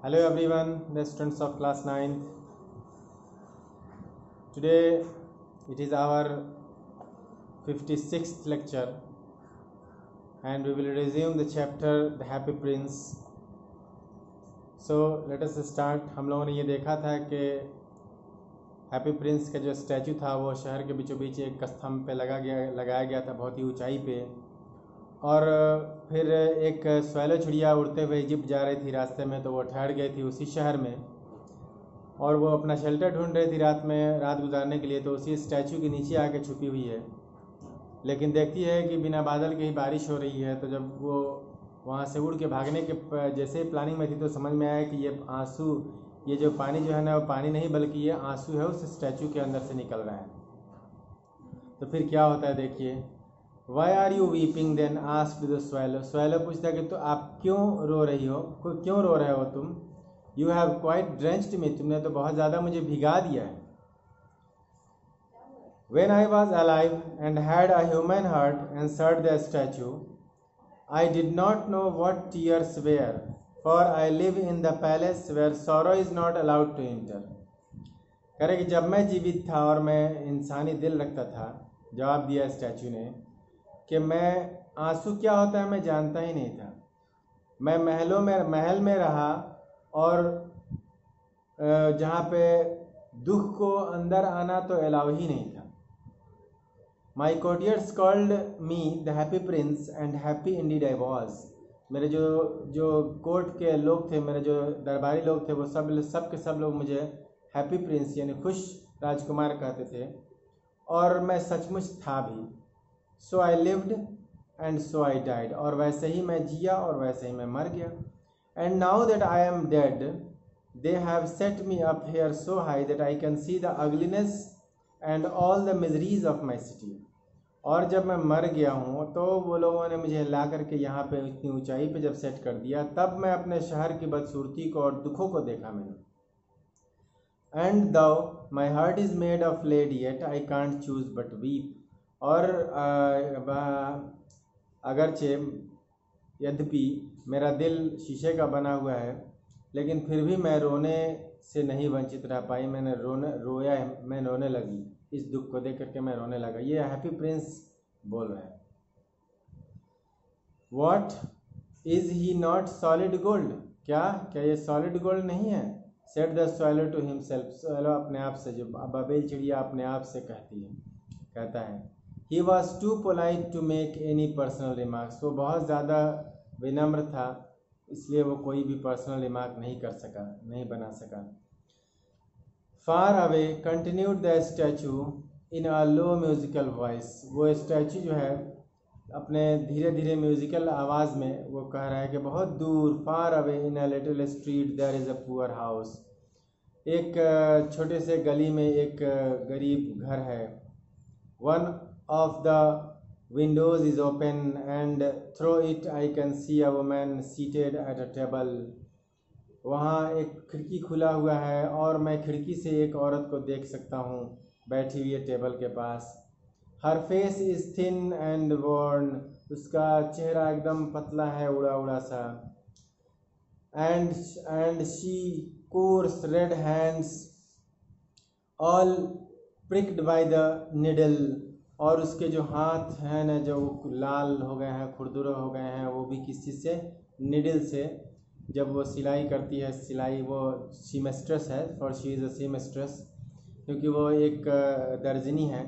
Hello everyone, the students of class 9th. Today it is our 56th lecture and we will resume the chapter The Happy Prince. So let us start. हम लोगों ने ये देखा था कि happy Prince का जो statue था वो शहर के बीचों बीच एक स्तंभ पे लगाया गया था, बहुत ही ऊंचाई पे। और फिर एक स्वैलो चिड़िया उड़ते हुए इजिप्ट जा रही थी रास्ते में, तो वो ठहर गई थी उसी शहर में और वो अपना शेल्टर ढूंढ रही थी रात गुजारने के लिए। तो उसी स्टैचू के नीचे आके छुपी हुई है, लेकिन देखती है कि बिना बादल के ही बारिश हो रही है। तो जब वो वहाँ से उड़ के भागने के जैसे ही प्लानिंग में थी तो समझ में आया कि ये जो पानी जो है ना, वो पानी नहीं बल्कि ये आंसू है, उस स्टैचू के अंदर से निकल रहा है। तो फिर क्या होता है देखिए। Why are you weeping? Then asked the swallow. Swallow पूछता है कि तो आप क्यों रो रही हो, क्यों रो रहे हो तुम? You have quite drenched me. तुमने तो बहुत ज़्यादा मुझे भिगा दिया है। When I was alive and had a human heart, answered the statue, I did not know what tears were, for I live in the palace where sorrow is not allowed to enter. कह रहे कि जब मैं जीवित था और मैं इंसानी दिल रखता था, जवाब दिया स्टैचू ने, कि मैं आंसू क्या होता है मैं जानता ही नहीं था। मैं महल में रहा और जहाँ पे दुख को अंदर आना तो अलाउ ही नहीं था। My courtiers called me the happy prince and happy indeed I was. मेरे जो कोर्ट के लोग थे, मेरे जो दरबारी लोग थे, वो सब के सब लोग मुझे हैप्पी प्रिंस यानी खुश राजकुमार कहते थे, और मैं सचमुच था भी। So I lived and so I died. और वैसे ही मैं जिया और वैसे ही मैं मर गया। And now that I am dead, they have set me up here so high that I can see the ugliness and all the miseries of my city. और जब मैं मर गया हूँ तो वो लोगों ने मुझे ला करके यहाँ पे इतनी ऊंचाई पे जब सेट कर दिया, तब मैं अपने शहर की बदसूरती को और दुखों को देखा मैंने। And though my heart is made of lead, yet I can't choose but weep. और अगरचे यद्यपि मेरा दिल शीशे का बना हुआ है, लेकिन फिर भी मैं रोने से नहीं वंचित रह पाई। मैं रोने लगी, इस दुख को देख करके मैं रोने लगा। ये हैप्पी प्रिंस बोल रहा है। What is he not solid gold? क्या ये सॉलिड गोल्ड नहीं है? Said the swallow to himself. swallow अपने आप से, जो बबेल चिड़िया अपने आप से कहता है। He was too polite to make any personal remarks. वो बहुत ज़्यादा विनम्र था, इसलिए वो कोई भी पर्सनल रिमार्क नहीं बना सका। Far away continued the statue in a low musical voice. वो स्टैचू जो है अपने धीरे धीरे म्यूजिकल आवाज़ में वो कह रहा है कि बहुत दूर, far away in a little street there is a poor house. एक छोटे से गली में एक गरीब घर है। One of the windows is open and through it I can see a woman seated at a table. वहाँ एक खिड़की खुला हुआ है और मैं खिड़की से एक औरत को देख सकता हूँ बैठी हुई है टेबल के पास। Her face is thin and worn. उसका चेहरा एकदम पतला है, उड़ा उड़ा सा। And she coarse red hands all pricked by the needle. और उसके जो हाथ हैं ना, जो लाल हो गए हैं, खुरदुरे हो गए हैं, वो भी किसी से, निडल से। जब वो सिलाई करती है, वो सीमेस्ट्रेस है, फॉर शी इज़ अ सीमेस्ट्रेस, क्योंकि वो एक दर्जनी है,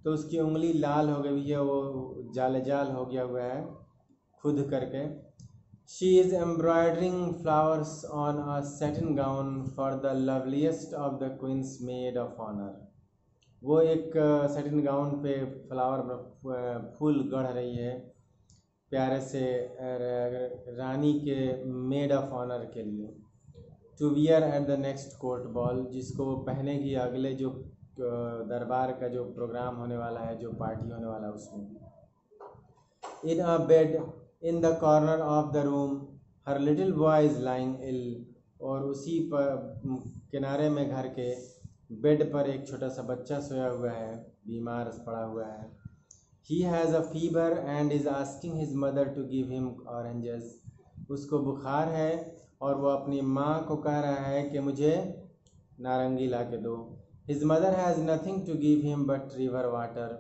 तो उसकी उंगली लाल हो गई है, वो जाल हो गया हुआ है खुद करके। She is embroidering flowers on a satin gown for the loveliest of the queen's maid of honor. वो एक सेटिन गाउन पे फूल गढ़ रही है प्यारे से रानी के मेड ऑफ ऑनर के लिए। To wear at the next court ball, जिसको वो पहनेगी अगले जो दरबार का जो प्रोग्राम होने वाला है, जो पार्टी होने वाला है उसमें। In a bed in the corner of the room her little boy is lying ill. और उसी पर किनारे में घर के बेड पर एक छोटा सा बच्चा सोया हुआ है, बीमार पड़ा हुआ है। He has a fever and is asking his mother to give him oranges. उसको बुखार है और वो अपनी माँ को कह रहा है कि मुझे नारंगी ला के दो। His mother has nothing to give him but river water.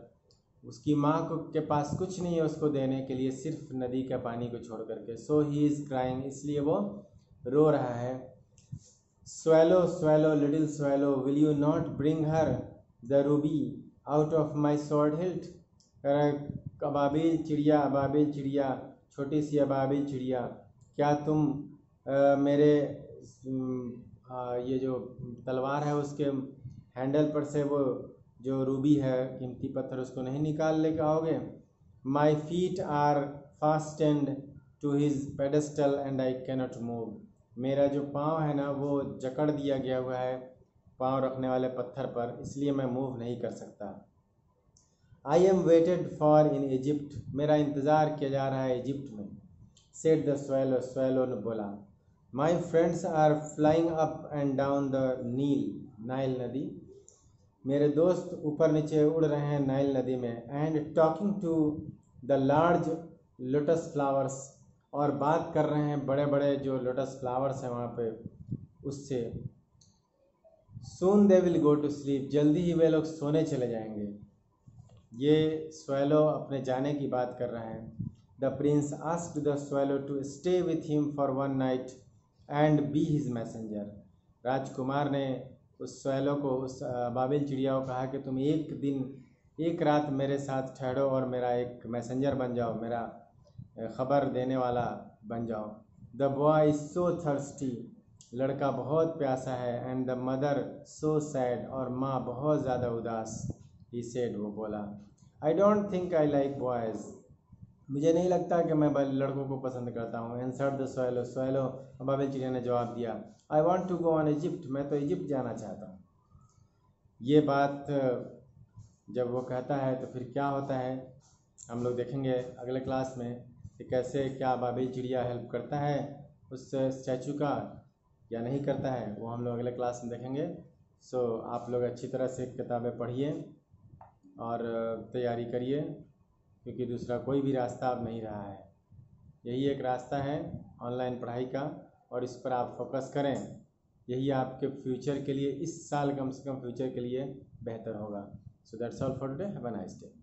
उसकी माँ को के पास कुछ नहीं है उसको देने के लिए, सिर्फ नदी के पानी को छोड़ करके। सो ही इज़ क्राइंग, इसलिए वो रो रहा है। Swallow swallow little swallow will you not bring her the ruby out of my sword hilt. अबाबिल चिड़िया, अबाबिल चिड़िया, छोटी सी अबाबिल चिड़िया, क्या तुम मेरे ये जो तलवार है उसके हैंडल पर से वो जो रूबी है, कीमती पत्थर, उसको नहीं निकाल ले आओगे। My feet are fastened to his pedestal and I cannot move. मेरा जो पाँव है ना वो जकड़ दिया गया हुआ है पाँव रखने वाले पत्थर पर, इसलिए मैं मूव नहीं कर सकता। I am waited for in Egypt, मेरा इंतज़ार किया जा रहा है इजिप्ट में। सेड द स्वैलो, स्वैलो ने बोला। My friends are flying up and down the Nile, Nile नदी, मेरे दोस्त ऊपर नीचे उड़ रहे हैं नाइल नदी में। And talking to the large lotus flowers, और बात कर रहे हैं बड़े बड़े जो लोटस फ्लावर्स हैं वहाँ पे उससे। Soon they will go to sleep, जल्दी ही वे लोग सोने चले जाएंगे। ये स्वैलो अपने जाने की बात कर रहे हैं। The prince asked the swallow to stay with him for one night and be his messenger. राजकुमार ने उस स्वैलो को, उस बाबिल चिड़िया को कहा कि तुम एक दिन एक रात मेरे साथ ठहरो और मेरा एक मैसेंजर बन जाओ, मेरा ख़बर देने वाला बन जाओ। The boy is so thirsty, लड़का बहुत प्यासा है। And the mother so sad, और माँ बहुत ज़्यादा उदास। ही सेड, वो बोला। I don't think I like boys, मुझे नहीं लगता कि मैं लड़कों को पसंद करता हूँ। एंसर्ड द स्वैलो, स्वैलो बाबिल चिड़िया ने जवाब दिया। I want to go on Egypt, मैं तो इजिप्ट जाना चाहता हूँ। ये बात जब वो कहता है तो फिर क्या होता है हम लोग देखेंगे अगले क्लास में कि कैसे क्या बाबिल चिड़िया हेल्प करता है उस स्टैचू का या नहीं करता है, वो हम लोग अगले क्लास में देखेंगे। सो आप लोग अच्छी तरह से किताबें पढ़िए और तैयारी करिए, क्योंकि दूसरा कोई भी रास्ता अब नहीं रहा है। यही एक रास्ता है ऑनलाइन पढ़ाई का, और इस पर आप फोकस करें। यही आपके फ्यूचर के लिए, इस साल कम से कम फ्यूचर के लिए बेहतर होगा। So that's all for today, have a nice day.